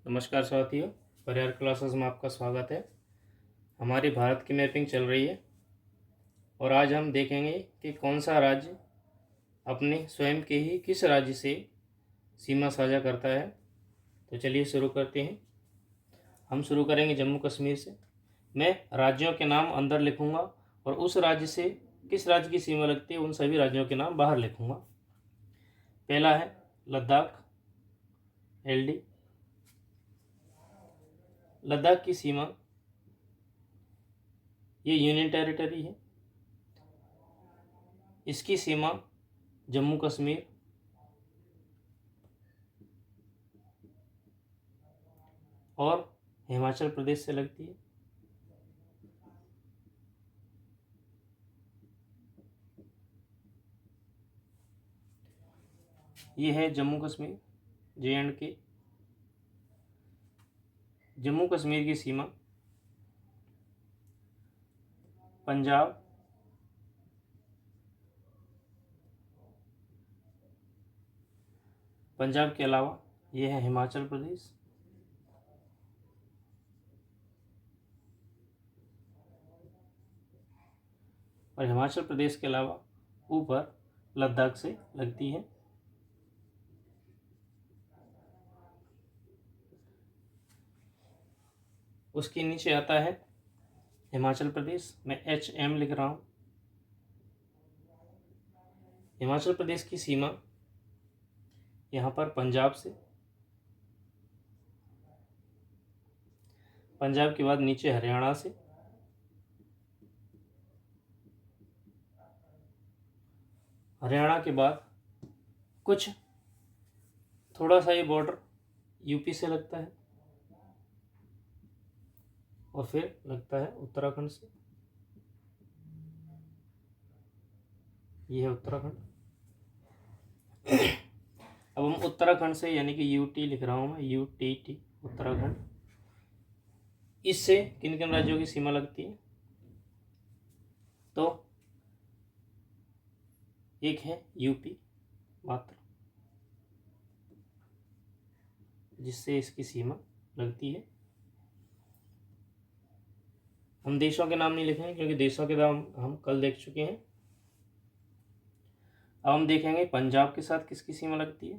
नमस्कार साथियों, परिहार क्लासेस में आपका स्वागत है। हमारी भारत की मैपिंग चल रही है और आज हम देखेंगे कि कौन सा राज्य अपने स्वयं के ही किस राज्य से सीमा साझा करता है। तो चलिए शुरू करते हैं। हम शुरू करेंगे जम्मू कश्मीर से। मैं राज्यों के नाम अंदर लिखूंगा और उस राज्य से किस राज्य की सीमा लगती है उन सभी राज्यों के नाम बाहर लिखूंगा। पहला है लद्दाख, LD। लद्दाख की सीमा ये यूनियन टेरिटरी है। इसकी सीमा जम्मू कश्मीर और हिमाचल प्रदेश से लगती है। ये है जम्मू कश्मीर, JNK। जम्मू कश्मीर की सीमा पंजाब, पंजाब के अलावा ये है हिमाचल प्रदेश, और हिमाचल प्रदेश के अलावा ऊपर लद्दाख से लगती है। उसके नीचे आता है हिमाचल प्रदेश, मैं HM लिख रहा हूँ। हिमाचल प्रदेश की सीमा यहाँ पर पंजाब से, पंजाब के बाद नीचे हरियाणा से, हरियाणा के बाद कुछ थोड़ा सा ये बॉर्डर यूपी से लगता है और फिर लगता है उत्तराखंड से। ये है उत्तराखंड। अब हम उत्तराखंड से यानी कि UT लिख रहा हूँ मैं, UTT उत्तराखंड। इससे किन किन राज्यों की सीमा लगती है? तो एक है यूपी मात्र, जिससे इसकी सीमा लगती है। हम देशों के नाम नहीं लिखेंगे क्योंकि देशों के नाम हम कल देख चुके हैं। अब हम देखेंगे पंजाब के साथ किसकी सीमा लगती है।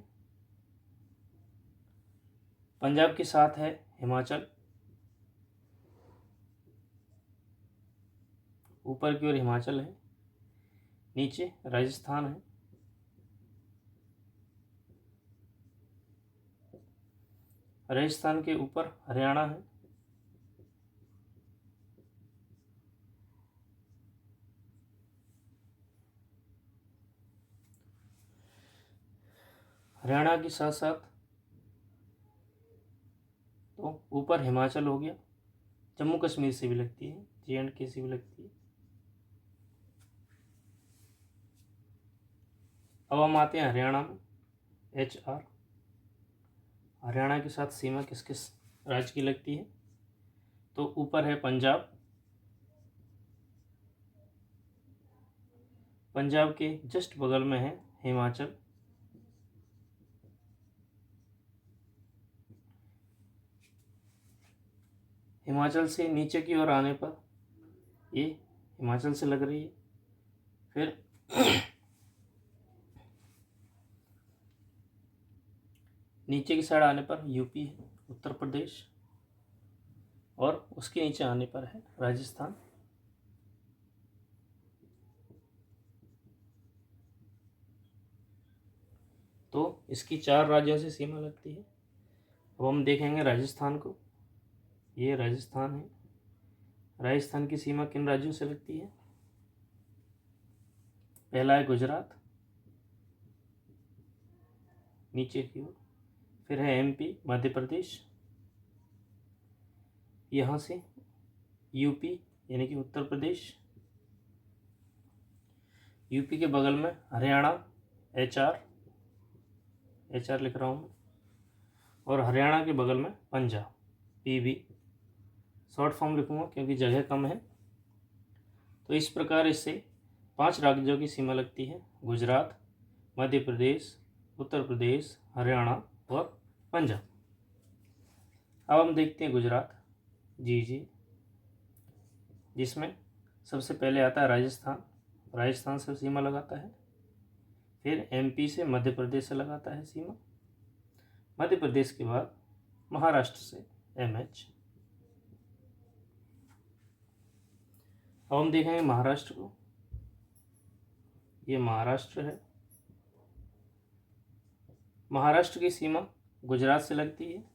पंजाब के साथ है हिमाचल, ऊपर की ओर हिमाचल है, नीचे राजस्थान है, राजस्थान के ऊपर हरियाणा है, हरियाणा के साथ साथ तो ऊपर हिमाचल हो गया, जम्मू कश्मीर से भी लगती है, JNK से भी लगती है। अब हम आते हैं हरियाणा में, HR। हरियाणा के साथ सीमा किस किस राज्य की लगती है? तो ऊपर है पंजाब, पंजाब के जस्ट बगल में है हिमाचल, हिमाचल से नीचे की ओर आने पर ये हिमाचल से लग रही है। फिर नीचे की साइड आने पर यूपी है, उत्तर प्रदेश, और उसके नीचे आने पर है राजस्थान। तो इसकी 4 राज्यों से सीमा लगती है। अब हम देखेंगे राजस्थान को। ये राजस्थान है। राजस्थान की सीमा किन राज्यों से लगती है? पहला है गुजरात, नीचे की ओर, फिर है MP मध्य प्रदेश, यहाँ से यूपी यानी कि उत्तर प्रदेश, यूपी के बगल में हरियाणा, HR लिख रहा हूँ, और हरियाणा के बगल में पंजाब, PB शॉर्ट फॉर्म लिखूँगा क्योंकि जगह कम है। तो इस प्रकार इससे 5 राज्यों की सीमा लगती है: गुजरात, मध्य प्रदेश, उत्तर प्रदेश, हरियाणा और पंजाब। अब हम देखते हैं गुजरात, जी, जिसमें सबसे पहले आता है राजस्थान, राजस्थान से सीमा लगाता है। फिर MP से मध्य प्रदेश से लगाता है सीमा। मध्य प्रदेश के बाद महाराष्ट्र से MH। अब हम देखेंगे महाराष्ट्र को, ये महाराष्ट्र है। महाराष्ट्र की सीमा गुजरात से लगती है,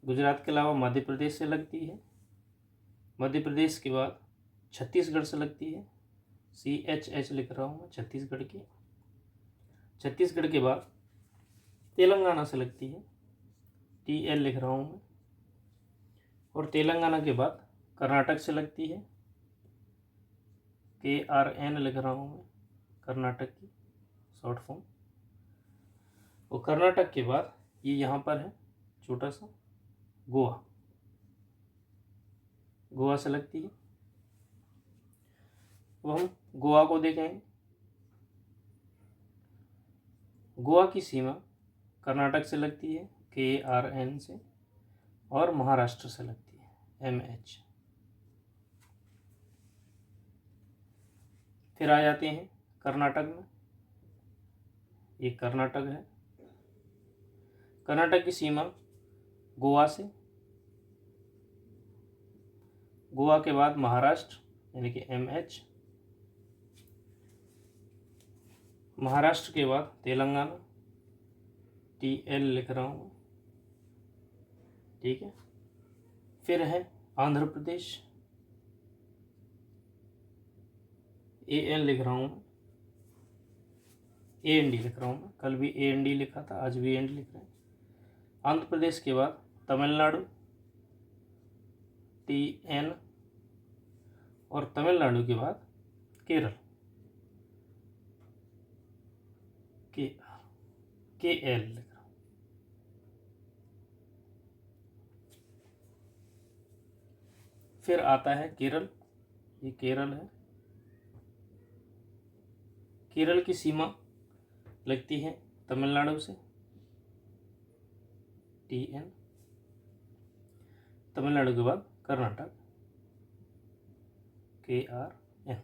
गुजरात के अलावा मध्य प्रदेश से लगती है। मध्य प्रदेश के बाद छत्तीसगढ़ से लगती है, CHH लिख रहा हूँ मैं, छत्तीसगढ़ की। छत्तीसगढ़ के बाद तेलंगाना से लगती है, TL लिख रहा हूँ मैं। और तेलंगाना के बाद कर्नाटक से लगती है, KRN लिख रहा हूँ मैं, कर्नाटक की शॉर्ट फॉर्म। और कर्नाटक के बाद ये यहाँ पर है छोटा सा गोवा, गोवा से लगती है। अब हम गोवा को देखेंगे। गोवा की सीमा कर्नाटक से लगती है, KRN से, और महाराष्ट्र से लगती है, MH। फिर आ जाते हैं कर्नाटक में, ये कर्नाटक है। कर्नाटक की सीमा गोवा से, गोवा के बाद महाराष्ट्र यानी कि MH, महाराष्ट्र के बाद तेलंगाना, TL लिख रहा हूँ, ठीक है। फिर है आंध्र प्रदेश, AN लिख रहा हूँ, AND लिख रहा हूँ मैं, कल भी AND लिखा था, आज भी AND लिख रहे हैं। आंध्र प्रदेश के बाद तमिलनाडु, TN, और तमिलनाडु के बाद केरल, KL लिख रहा हूँ। फिर आता है केरल, ये केरल है। केरल की सीमा लगती है तमिलनाडु से, TN। तमिलनाडु के बाद कर्नाटक, KRN।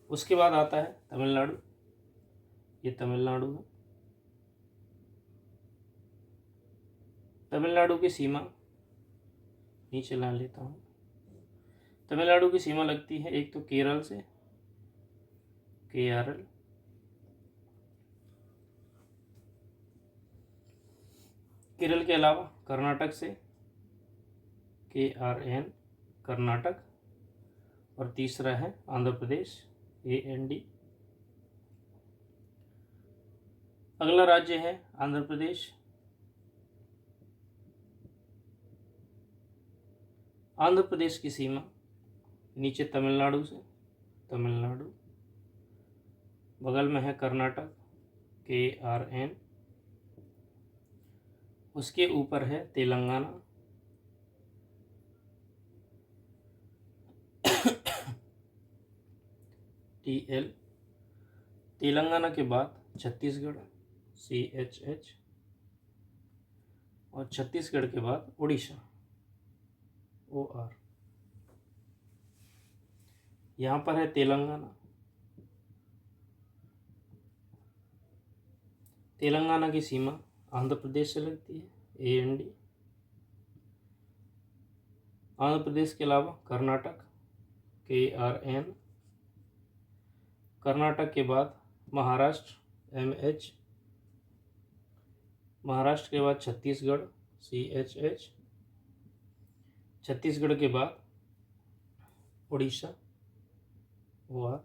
उसके बाद आता है तमिलनाडु, ये तमिलनाडु है। तमिलनाडु की सीमा नीचे ला लेता हूँ। तमिलनाडु की सीमा लगती है एक तो केरल से, KRL, केरल के अलावा कर्नाटक से KRN, कर्नाटक, और तीसरा है आंध्र प्रदेश, AND। अगला राज्य है आंध्र प्रदेश। आंध्र प्रदेश की सीमा नीचे तमिलनाडु से, तमिलनाडु, बगल में है कर्नाटक, KRN, उसके ऊपर है तेलंगाना, TL। तेलंगाना के बाद छत्तीसगढ़, CHH, और छत्तीसगढ़ के बाद उड़ीसा, OR। यहाँ पर है तेलंगाना। तेलंगाना की सीमा आंध्र प्रदेश से लगती है, AND। आंध्र प्रदेश के अलावा कर्नाटक, KRN, कर्नाटक के बाद महाराष्ट्र, MH, महाराष्ट्र के बाद छत्तीसगढ़, CHH, छत्तीसगढ़ के बाद उड़ीसा, OR।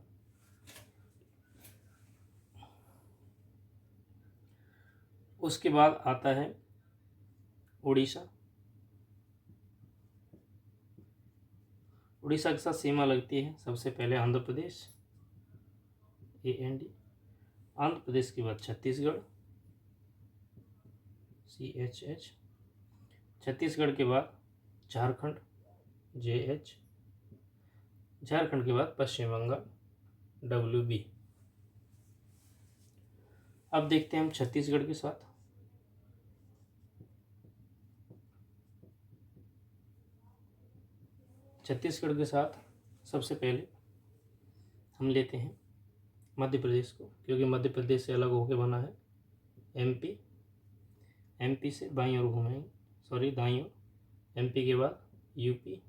उसके बाद आता है उड़ीसा। उड़ीसा के साथ सीमा लगती है सबसे पहले आंध्र प्रदेश, AND। आंध्र प्रदेश के बाद छत्तीसगढ़, CHH, छत्तीसगढ़ के बाद झारखंड, JH, झारखंड के बाद पश्चिम बंगाल, WB। अब देखते हैं हम छत्तीसगढ़ के साथ। छत्तीसगढ़ के साथ सबसे पहले हम लेते हैं मध्य प्रदेश को, क्योंकि मध्य प्रदेश से अलग होकर बना है एमपी। एमपी से बाईं ओर घूमेंगे, सॉरी दाईं ओर। एमपी के बाद यूपी,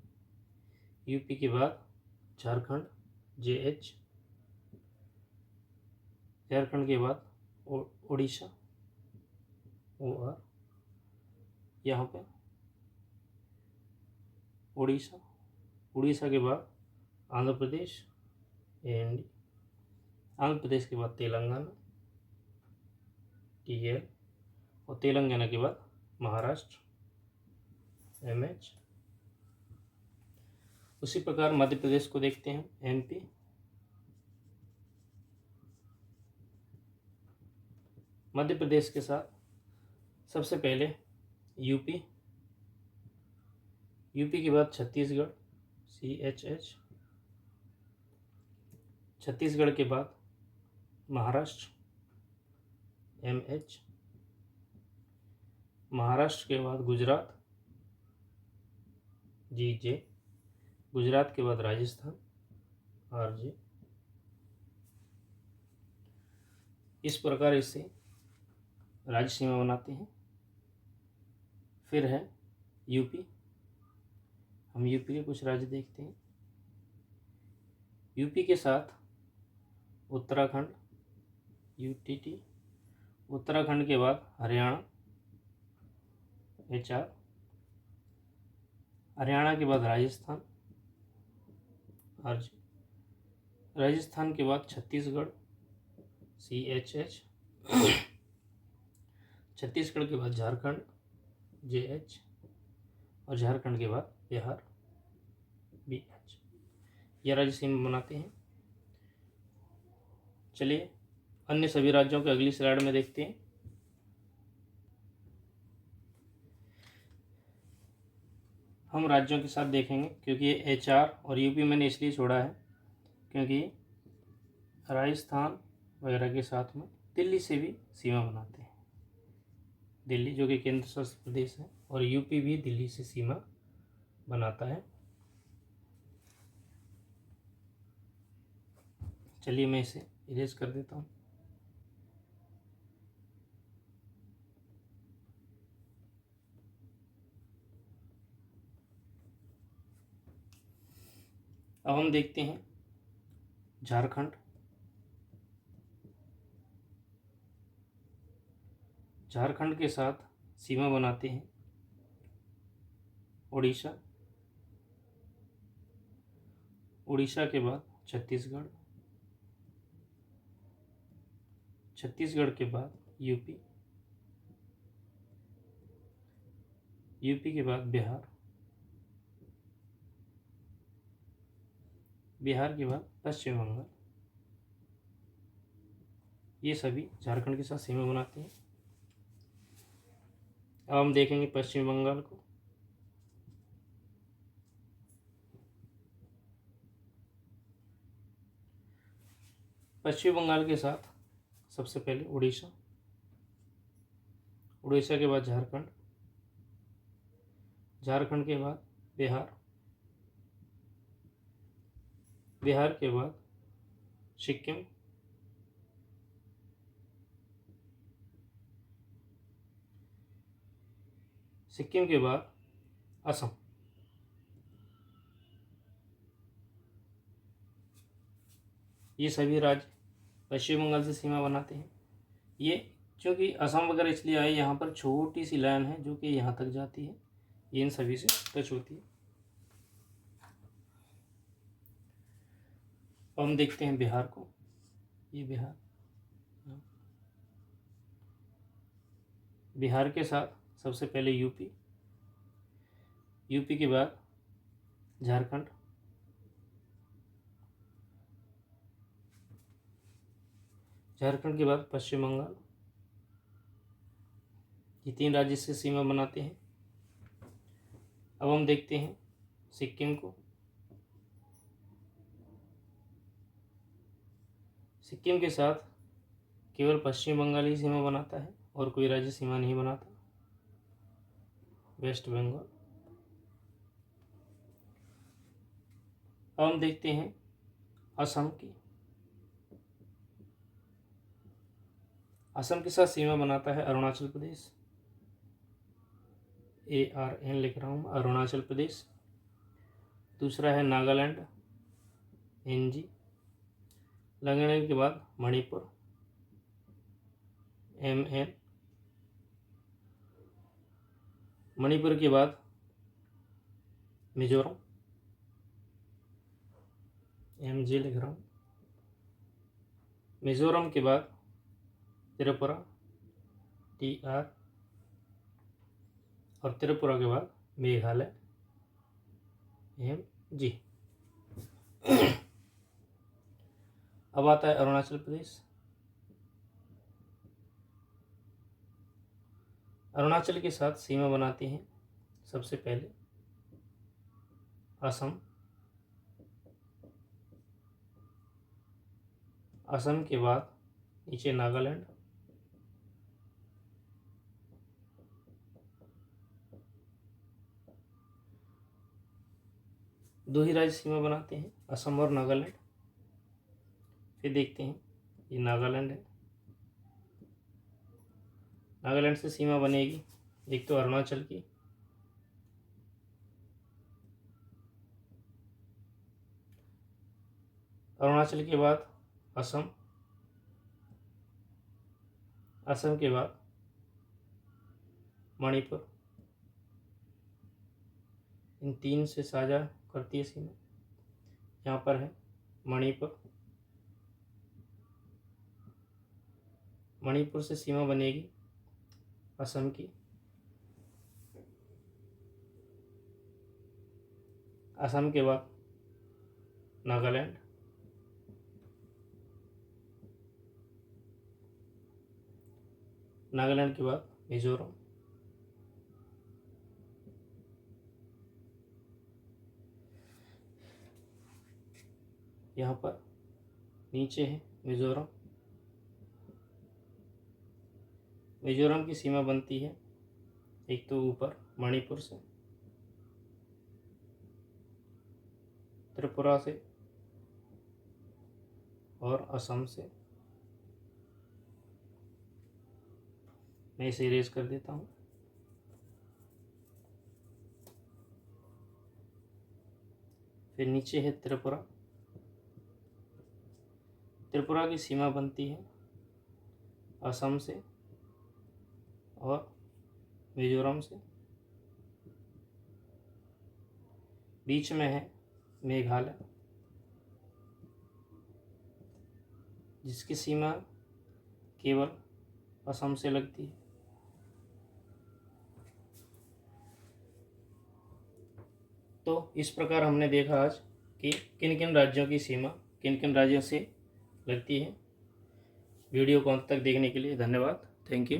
यूपी के बाद झारखंड जेएच, झारखंड के बाद उड़ीसा ओआर, यहाँ पे उड़ीसा, उड़ीसा के बाद आंध्र प्रदेश एएनडी, आंध्र प्रदेश के बाद तेलंगाना टीएल, और तेलंगाना के बाद महाराष्ट्र एमएच। उसी प्रकार मध्य प्रदेश को देखते हैं एमपी, मध्य प्रदेश के साथ सबसे पहले यूपी, यूपी के बाद छत्तीसगढ़ CHH, छत्तीसगढ़ के बाद महाराष्ट्र MH, महाराष्ट्र के बाद गुजरात GJ, गुजरात के बाद राजस्थान RJ। इस प्रकार इससे राज्य सीमा बनाते हैं। फिर है यूपी, हम यूपी के कुछ राज्य देखते हैं। यूपी के साथ उत्तराखंड UTT, उत्तराखंड के बाद हरियाणा HR, हरियाणा के बाद राजस्थान RJ, राजस्थान के बाद छत्तीसगढ़ CHH, छत्तीसगढ़ के बाद झारखंड JH, और झारखंड के बाद बिहार BH। यह राज्य सीमा बनाते हैं। चलिए अन्य सभी राज्यों के अगली स्लाइड में देखते हैं। हम राज्यों के साथ देखेंगे, क्योंकि ये HR और यूपी मैंने इसलिए छोड़ा है क्योंकि राजस्थान वगैरह के साथ में दिल्ली से भी सीमा बनाते हैं। दिल्ली जो कि केंद्र शासित प्रदेश है, और यूपी भी दिल्ली से सीमा बनाता है। चलिए मैं इसे इरेज कर देता हूँ। अब हम देखते हैं झारखंड, झारखंड के साथ सीमा बनाते हैं उड़ीसा, उड़ीसा के बाद छत्तीसगढ़, छत्तीसगढ़ के बाद यूपी, यूपी के बाद बिहार, बिहार के बाद पश्चिम बंगाल। ये सभी झारखंड के साथ सीमा बनाते हैं। अब हम देखेंगे पश्चिम बंगाल को। पश्चिम बंगाल के साथ सबसे पहले उड़ीसा, उड़ीसा के बाद झारखंड, झारखंड के बाद बिहार, बिहार के बाद सिक्किम, सिक्किम के बाद असम। ये सभी राज्य पश्चिम बंगाल से सीमा बनाते हैं। ये क्योंकि असम वगैरह इसलिए आए, यहाँ पर छोटी सी लाइन है जो कि यहाँ तक जाती है, ये इन सभी से टच होती है। अब हम देखते हैं बिहार को। ये बिहार, बिहार के साथ सबसे पहले यूपी, यूपी के बाद झारखंड, झारखंड के बाद पश्चिम बंगाल। ये तीन राज्य से सीमा बनाते हैं। अब हम देखते हैं सिक्किम को। सिक्किम के साथ केवल पश्चिम बंगाल ही सीमा बनाता है और कोई राज्य सीमा नहीं बनाता। वेस्ट बंगाल। अब हम देखते हैं असम की। असम के साथ सीमा बनाता है अरुणाचल प्रदेश, ARN लिख रहा हूँ, अरुणाचल प्रदेश। दूसरा है नागालैंड, NG। लगने के बाद मणिपुर, MN। मणिपुर के बाद मिजोरम, MJ लिख रहा हूँ। मिजोरम के बाद त्रिपुरा, TR। और त्रिपुरा के बाद मेघालय, MG। अब आता है अरुणाचल प्रदेश। अरुणाचल के साथ सीमा बनाती हैं सबसे पहले असम। असम के बाद नीचे नागालैंड, दो ही राज्य सीमा बनाते हैं, असम और नागालैंड। फिर देखते हैं, ये नागालैंड है। नागालैंड से सीमा बनेगी एक तो अरुणाचल की, अरुणाचल के बाद असम, असम के बाद मणिपुर। इन तीन से साझा करती है सीमा। यहाँ पर है मणिपुर। मणिपुर से सीमा बनेगी असम की। असम के बाद नागालैंड, नागालैंड के बाद मिजोरम, यहाँ पर नीचे है मिजोरम। मिजोरम की सीमा बनती है एक तो ऊपर मणिपुर से, त्रिपुरा से और असम से। मैं इसे इरेज कर देता हूँ। फिर नीचे है त्रिपुरा। त्रिपुरा की सीमा बनती है असम से और मिजोरम से। बीच में है मेघालय, जिसकी सीमा केवल असम से लगती है। तो इस प्रकार हमने देखा आज कि किन किन राज्यों की सीमा किन किन राज्यों से लगती है। वीडियो को अंत तक देखने के लिए धन्यवाद। Thank you.